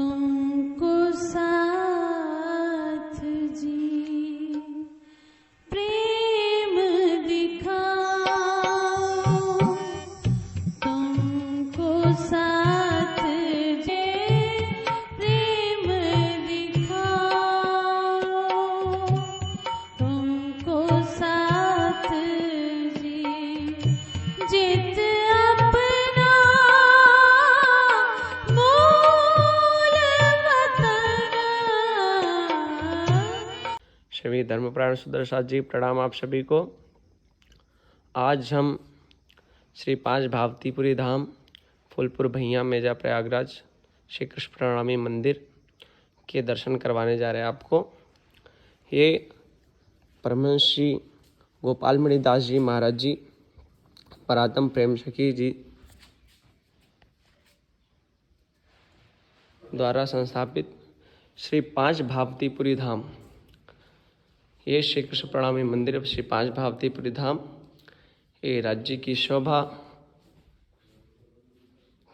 तुमको साथ जी प्रेम दिखाओ, तुमको साथ जी प्रेम दिखाओ, तुमको साथ जी जित अपना मूल वतन। श्री धर्मप्राण सुदर्शन जी प्रणाम आप सभी को। आज हम श्री पांच भावतीपुरी धाम फूलपुर भैया मेजा प्रयागराज श्री कृष्ण प्रणामी मंदिर के दर्शन करवाने जा रहे हैं आपको। ये परमहंस श्री गोपालमणि दास जी महाराज जी परातम प्रेम सखी जी द्वारा संस्थापित श्री पांच भावतीपुरी धाम, ये श्री कृष्ण प्रणामी मंदिर श्री पांच भावतीपुरी धाम, ये राज्य की शोभा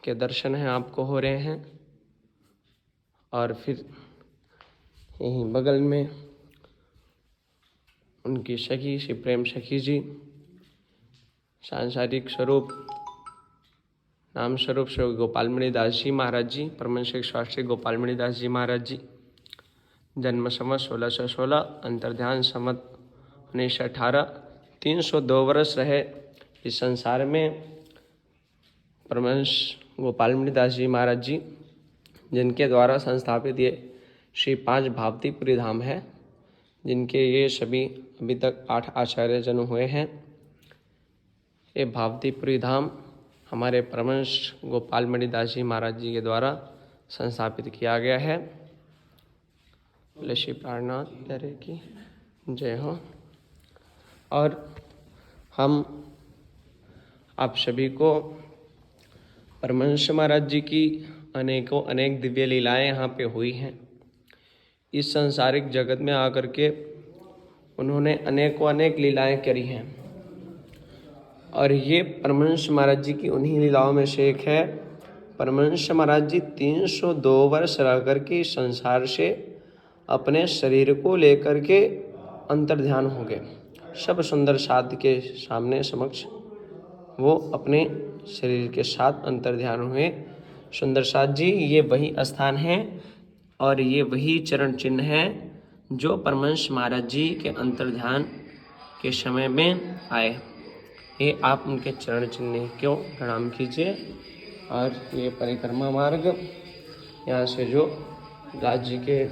के दर्शन हैं आपको हो रहे हैं। और फिर यहीं बगल में उनकी सखी श्री प्रेम सखी जी सांसारिक स्वरूप नाम स्वरूप श्री गोपालमणि दास जी महाराज जी, परमहंस शास्त्री गोपालमणि दास जी महाराज जी, जन्म संवत 1616, अंतर्ध्यान संवत 1918, 302 वर्ष रहे इस संसार में परमहंस गोपालमणि दास जी महाराज जी, जिनके द्वारा संस्थापित ये श्री पांच भावतीपुरी धाम है, जिनके ये सभी अभी तक 8 आचार्य जन हुए हैं। ये भावतीपुरी धाम हमारे परमहंस गोपालमणि दास जी महाराज जी के द्वारा संस्थापित किया गया है। बोले श्री प्राणनाथ प्यारे की जय हो। और हम आप सभी को परमहंस महाराज जी की अनेक दिव्य लीलाएं यहाँ पे हुई हैं। इस सांसारिक जगत में आकर के उन्होंने अनेक लीलाएं करी हैं, और ये परमहंस महाराज जी की उन्हीं लीलाओं में से एक है। परमहंस महाराज जी 302 वर्ष रह करके इस संसार से अपने शरीर को लेकर के अंतर्ध्यान हो गए। सब सुंदर साध के सामने समक्ष वो अपने शरीर के साथ अंतर्ध्यान हुए। सुंदर साध जी ये वही स्थान है और ये वही चरण चिन्ह है जो परमहंस महाराज जी के अंतर्ध्यान के समय में आए। ये आप उनके चरण चिन्ह को प्रणाम कीजिए। और ये परिक्रमा मार्ग यहाँ से जो राज्य के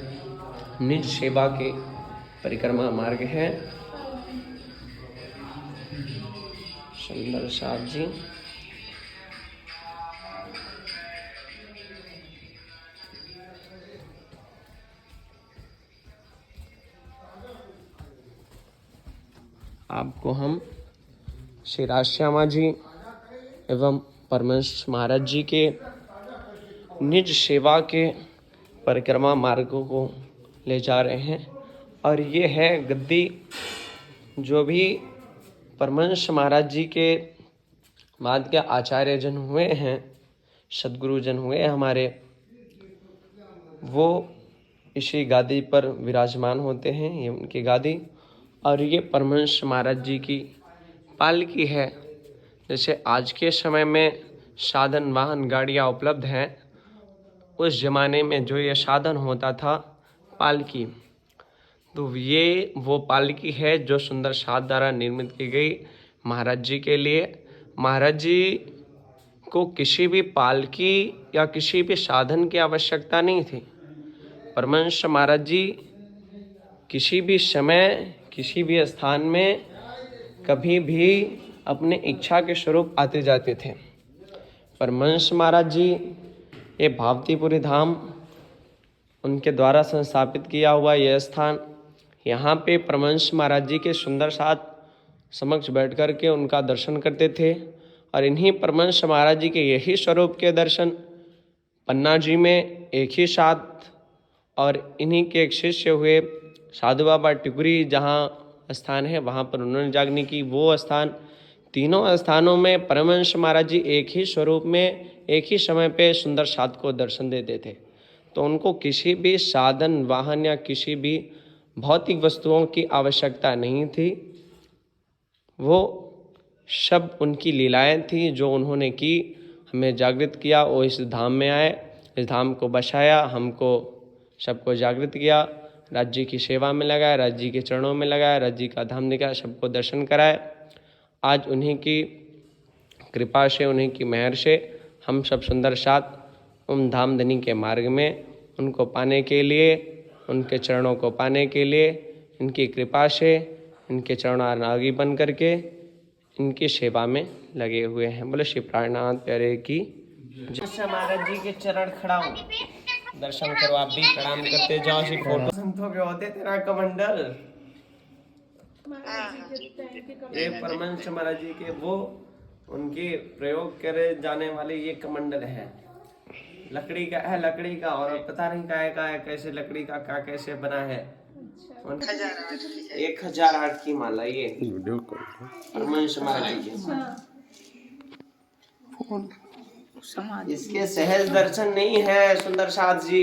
निज सेवा के परिक्रमा मार्ग है। सुंदर साथ जी आपको हम श्री राजश्यामा जी एवं परमहंस महाराज जी के निज सेवा के परिक्रमा मार्गों को ले जा रहे हैं। और ये है गद्दी जो भी परमहंस महाराज जी के बाद के आचार्य जन हुए हैं, सद्गुरु जन हुए हमारे, वो इसी गादी पर विराजमान होते हैं। ये उनकी गादी और ये परमहंस महाराज जी की पालकी है। जैसे आज के समय में साधन वाहन गाड़ियाँ उपलब्ध हैं, उस जमाने में जो ये साधन होता था पालकी, तो ये वो पालकी है जो सुंदर साथ द्वारा निर्मित की गई महाराज जी के लिए। महाराज जी को किसी भी पालकी या किसी भी साधन की आवश्यकता नहीं थी। परमहंस महाराज जी किसी भी समय किसी भी स्थान में कभी भी अपने इच्छा के स्वरूप आते जाते थे। परमहंस महाराज जी ये भावतीपुरी धाम उनके द्वारा संस्थापित किया हुआ यह स्थान, यहाँ पे परमहंस महाराज जी के सुंदर साथ समक्ष बैठ कर के उनका दर्शन करते थे। और इन्हीं परमहंस महाराज जी के यही स्वरूप के दर्शन पन्ना जी में एक ही साथ, और इन्हीं के एक शिष्य हुए साधु बाबा टिकुरी जहाँ स्थान है वहाँ पर उन्होंने जागने की वो स्थान, तीनों स्थानों में परमहंस महाराज जी एक ही स्वरूप में एक ही समय पे सुंदर साथ को दर्शन देते थे। तो उनको किसी भी साधन वाहन या किसी भी भौतिक वस्तुओं की आवश्यकता नहीं थी। वो सब उनकी लीलाएं थी जो उन्होंने की, हमें जागृत किया। वो इस धाम में आए, इस धाम को बसाया, हमको सबको जागृत किया, राज्य की सेवा में लगाया, राज्य के चरणों में लगाया, राज्य का धाम दिखाया, सबको दर्शन कराए। आज उन्हीं की कृपा से, उन्हीं की मेहर से हम सब सुंदर साथ उन धामधनी के मार्ग में उनको पाने के लिए, उनके चरणों को पाने के लिए, इनकी कृपा से इनके चरणारागी बन करके इनकी सेवा में लगे हुए हैं। बोले श्री प्राणनाथ प्यारे की जय। महाराज जी के चरण खड़ा हूँ, दर्शन करो, आप भी प्रणाम करते जाओ। श्री फोटो संतों के होते तेरा कमंडल, ये परमहंस महाराज जी के वो उनके प्रयोग करे जाने वाले ये कमंडल है। लकड़ी का है, लकड़ी का, और पता नहीं का है, कैसे लकड़ी का क्या कैसे बना है। 1008 की माला ये परमहंस महाराज जी के। इसके सहज दर्शन नहीं है सुंदर साथ जी।